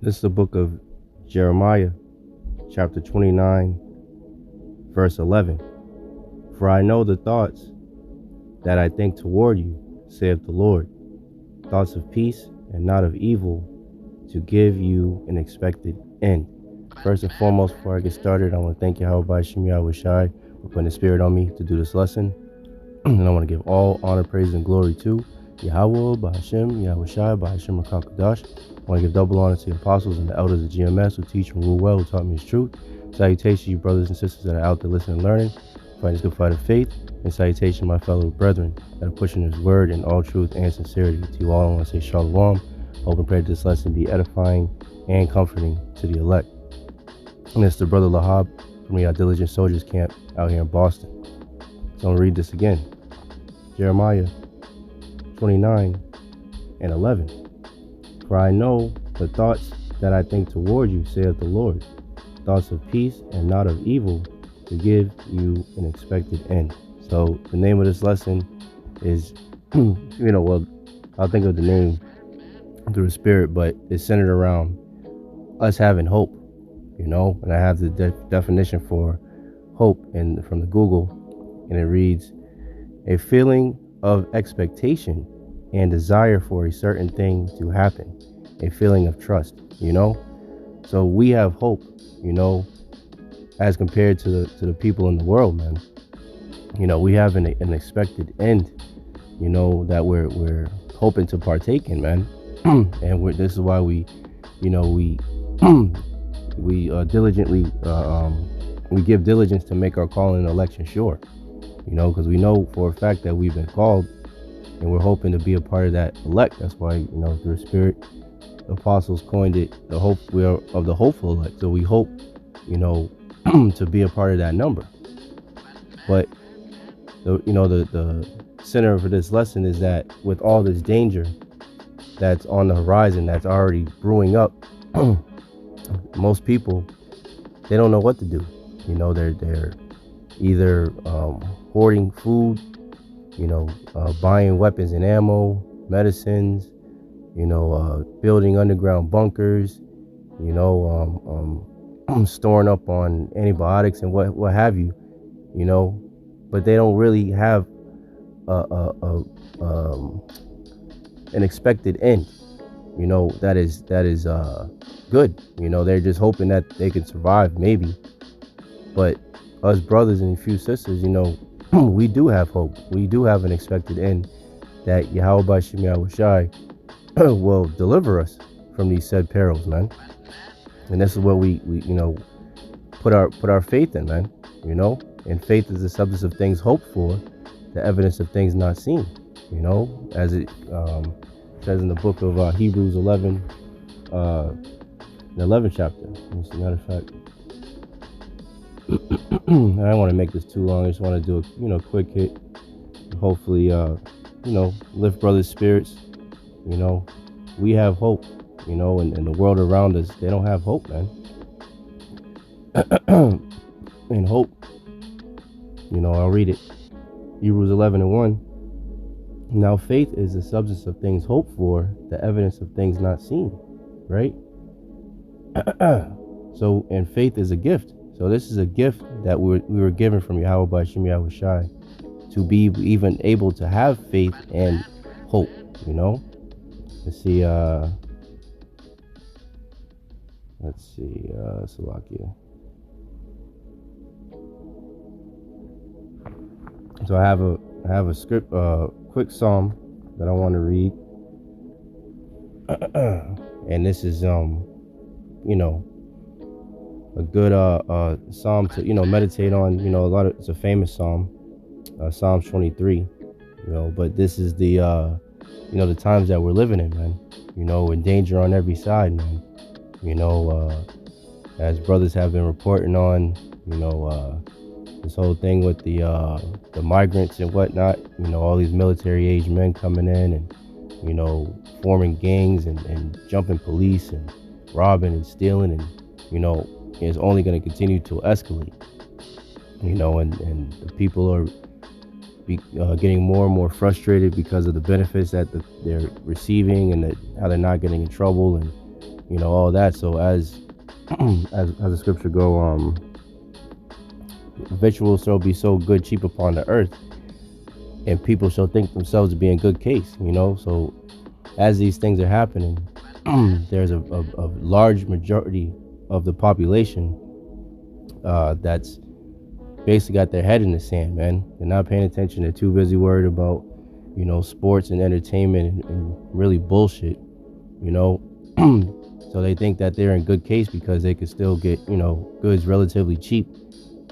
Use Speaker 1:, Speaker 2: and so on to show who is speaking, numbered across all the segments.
Speaker 1: This is the book of Jeremiah, chapter 29, verse 11. For I know the thoughts that I think toward you, saith the Lord, thoughts of peace and not of evil, to give you an expected end. First and foremost, before I get started, I want to thank Yahawah, Bahasham, Yahawashi for putting the spirit on me to do this lesson. And I want to give all honor, praise, and glory to Yahawah, Bahasham, Yahawashi, Bahasham, Makakadash. I want to give double honor to the apostles and the elders of GMS who teach and rule well, who taught me his truth. Salutation, you brothers and sisters that are out there listening and learning, fighting this good fight of faith. And salutation, my fellow brethren that are pushing his word in all truth and sincerity. To you all, I want to say shalom. Hope and pray that this lesson be edifying and comforting to the elect. And it's the brother Lahab from the Diligent Soldiers Camp out here in Boston. So I'm going to read this again. Jeremiah 29 and 11. For I know the thoughts that I think toward you, saith the Lord, thoughts of peace and not of evil, to give you an expected end. So the name of this lesson is, I'll think of the name through the spirit, but it's centered around us having hope, and I have the definition for hope from the Google, and it reads, a feeling of expectation and desire for a certain thing to happen, a feeling of trust, so we have hope, as compared to the people in the world, man. We have an expected end, that we're hoping to partake in, man. And this is why we diligently we give diligence to make our calling and election sure, because we know for a fact that we've been called, and we're hoping to be a part of that elect. That's why, through the Spirit, the apostles coined it the hope we are of the hopeful elect. So we hope, to be a part of that number. But the center for this lesson is that with all this danger that's on the horizon, that's already brewing up, most people, they don't know what to do. They're either hoarding food, buying weapons and ammo, medicines, building underground bunkers, storing up on antibiotics and what have you, but they don't really have an expected end, that is good. They're just hoping that they can survive, maybe. But us brothers and a few sisters, we do have hope. We do have an expected end, that Yahawah Bahasham Yahawashi will deliver us from these said perils, man. And this is what we put our faith in, man. And faith is the substance of things hoped for, the evidence of things not seen. As it says in the book of Hebrews 11, the 11th chapter. As a matter of fact, I don't want to make this too long. I just want to do a quick hit. Hopefully, lift brothers' spirits. We have hope. And the world around us, they don't have hope, man. And hope, I'll read it. Hebrews 11 and 1. Now faith is the substance of things hoped for, the evidence of things not seen. Right? So, and faith is a gift. So this is a gift that we were given from Yahawah Bahasham Yahawashi, to be even able to have faith and hope. Let's see. Slovakia. So I have a script, quick psalm that I want to read, and this is a good psalm to meditate on. It's a famous psalm, Psalms 23. But this is the the times that we're living in, man. In danger on every side, man. As brothers have been reporting on, this whole thing with the migrants and whatnot, all these military age men coming in and, forming gangs and jumping police and robbing and stealing, and, it's only going to continue to escalate, and the people are getting more and more frustrated because of the benefits that they're receiving, and how they're not getting in trouble, and all that. So as as the scripture go, victuals shall be so good cheap upon the earth, and people shall think themselves to be in good case. So as these things are happening, there's a large majority of the population that's basically got their head in the sand, man. They're not paying attention. They're too busy worried about, sports and entertainment and really bullshit, you know. So they think that they're in good case because they could still get, goods relatively cheap,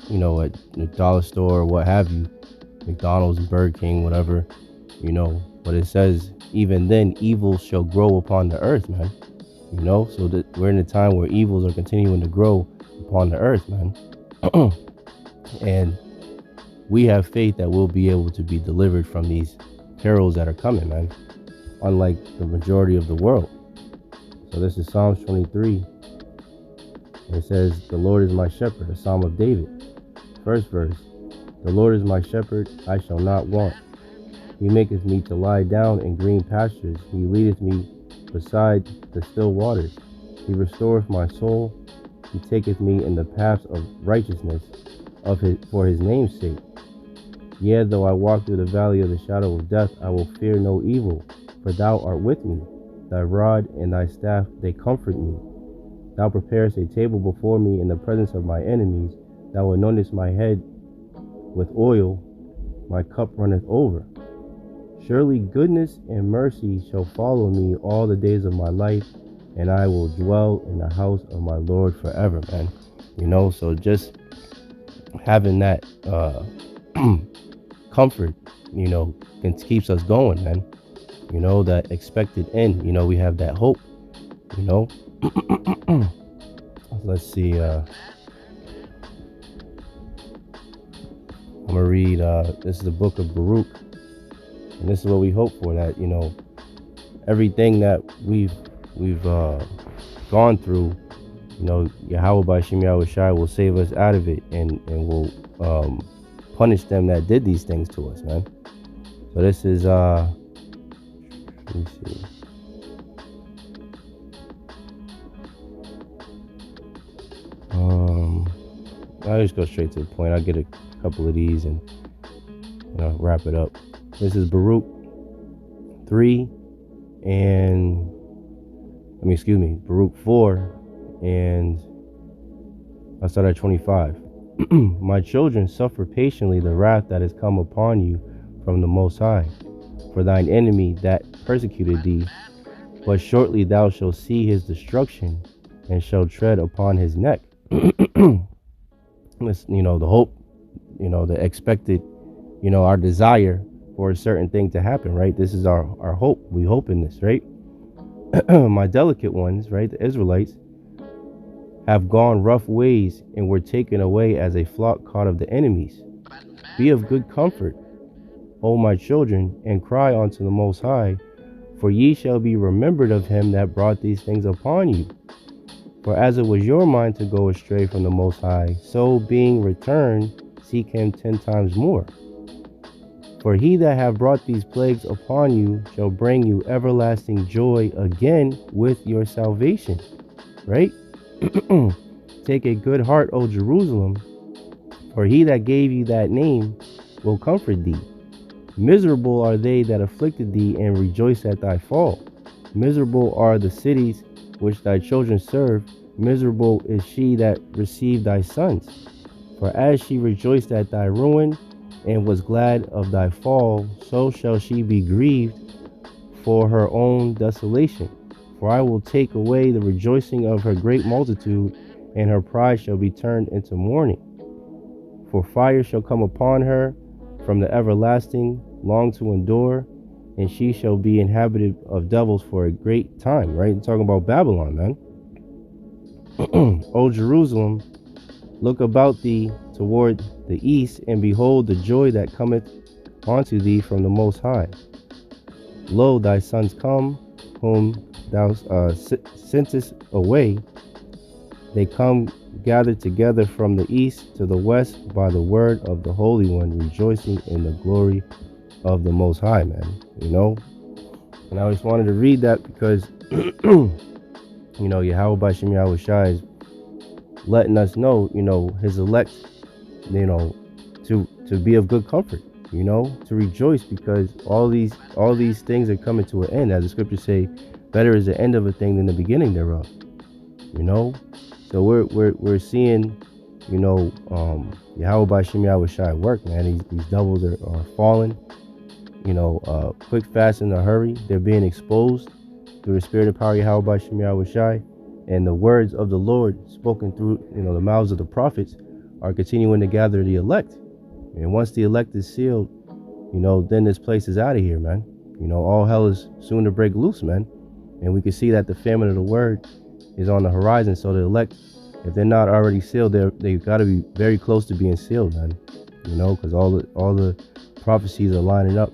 Speaker 1: at the dollar store or what have you, McDonald's, Burger King, whatever, But it says, even then, evil shall grow upon the earth, man. So that we're in a time where evils are continuing to grow upon the earth, man. And we have faith that we'll be able to be delivered from these perils that are coming, man, unlike the majority of the world. So this is Psalms 23. It says, the Lord is my shepherd, a psalm of David. First verse, the Lord is my shepherd, I shall not want. He maketh me to lie down in green pastures. He leadeth me beside the still waters. He restoreth my soul. He taketh me in the paths of righteousness for his name's sake. Yea, though I walk through the valley of the shadow of death, I will fear no evil, for thou art with me. Thy rod and thy staff, they comfort me. Thou preparest a table before me in the presence of my enemies. Thou anointest my head with oil, my cup runneth over. Surely goodness and mercy shall follow me all the days of my life, and I will dwell in the house of my Lord forever, man. So just having that comfort, keeps us going, man. That expected end, we have that hope, Let's see, I'm gonna read, this is the book of Baruch, and this is what we hope for, that, everything that we've gone through, Yahawah Bahasham Yahawashi will save us out of it, and will punish them that did these things to us, man. So this is let me see. I'll just go straight to the point. I'll get a couple of these and I'll wrap it up. This is Baruch 3 and Baruch 4, and I'll start at 25. My children, suffer patiently the wrath that is come upon you from the Most High, for thine enemy that persecuted thee. But shortly thou shalt see his destruction, and shalt tread upon his neck. This, the hope, the expected, our desire for a certain thing to happen, right? This is our hope. We hope in this, right? My delicate ones, right, the Israelites, have gone rough ways and were taken away as a flock caught of the enemies. Be of good comfort, O my children, and cry unto the Most High, for ye shall be remembered of him that brought these things upon you. For as it was your mind to go astray from the Most High, so being returned, seek him 10 times more. For he that hath brought these plagues upon you shall bring you everlasting joy again with your salvation. Right? Take a good heart, O Jerusalem, for he that gave you that name will comfort thee. Miserable are they that afflicted thee and rejoice at thy fall. Miserable are the cities which thy children serve. Miserable is she that received thy sons. For as she rejoiced at thy ruin and was glad of thy fall, so shall she be grieved for her own desolation. For I will take away the rejoicing of her great multitude, and her pride shall be turned into mourning. For fire shall come upon her from the everlasting, long to endure, and she shall be inhabited of devils for a great time. Right? I'm talking about Babylon, man. O Jerusalem, look about thee toward the east, and behold the joy that cometh unto thee from the Most High. Lo, thy sons come, whom thou sentest away. They come gathered together from the east to the west by the word of the Holy One, rejoicing in the glory of the Most High, man. And I just wanted to read that because Yahawah Bahasham Yahawashi is letting us know, his elect, you know, to be of good comfort, to rejoice, because all these things are coming to an end. As the scriptures say, better is the end of a thing than the beginning thereof. you know. So we're seeing, Yahawah by Shem Yahawashi work, man. These devils are falling, quick, fast, in a hurry. They're being exposed through the spirit and power of Yahawah by Shem Yahawashi, and the words of the Lord spoken through, the mouths of the prophets are continuing to gather the elect. And once the elect is sealed, then this place is out of here, man. All hell is soon to break loose, man. And we can see that the famine of the word is on the horizon. So the elect, if they're not already sealed, they've got to be very close to being sealed, man. Because all the prophecies are lining up,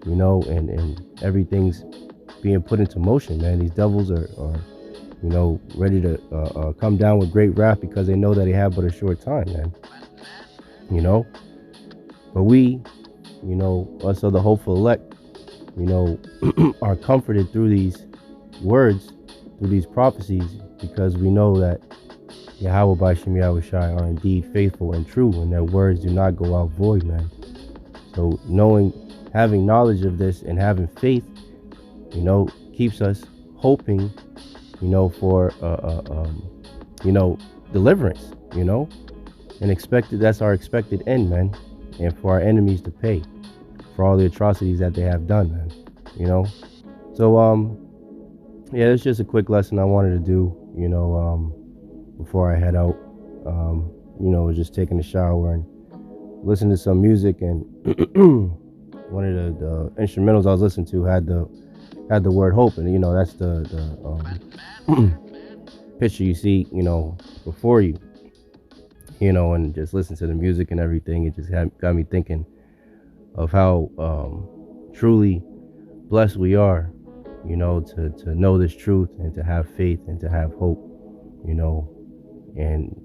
Speaker 1: and everything's being put into motion, man. These devils are ready to come down with great wrath, because they know that they have but a short time, man. But we, us of the hopeful elect, are comforted through these words, through these prophecies, because we know that Yahawah by Shem Yahawashi are indeed faithful and true, and their words do not go out void, man. So having knowledge of this and having faith, keeps us hoping, for deliverance, and that's our expected end, man, and for our enemies to pay for all the atrocities that they have done, man. So yeah, it's just a quick lesson I wanted to do, before I head out. Was just taking a shower and listening to some music, and one of the instrumentals I was listening to had the word hope, and that's the picture you see, before you, and just listen to the music and everything. It just got me thinking of how truly blessed we are, to know this truth, and to have faith, and to have hope, and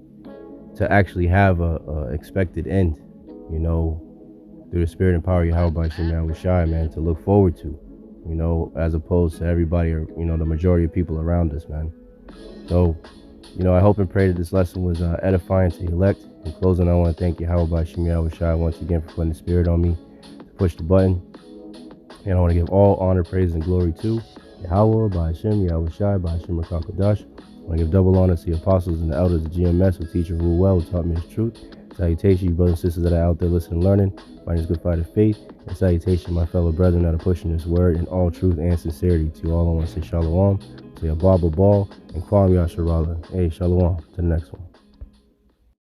Speaker 1: to actually have a expected end, through the spirit and power of Yahawah by Shem Yahawashi, man, to look forward to, as opposed to everybody, or the majority of people around us, man. So, I hope and pray that this lesson was edifying to the elect. In closing, I want to thank Yahawah by Shem Yahawashi once again for putting the spirit on me to push the button. And I want to give all honor, praise, and glory to Yahawah, Bahasham, Yahawashi, Bahasham, Rakakadash. I want to give double honor to the apostles and the elders of GMS, who teach and rule well, who taught me his truth. Salutation, you brothers and sisters that are out there listening and learning, fighting this good fight of faith. And salutation, my fellow brethren that are pushing this word in all truth and sincerity. To you all, I want to say shalom, say abba ball, and kwam yasharala. Hey, shalom. To the next one.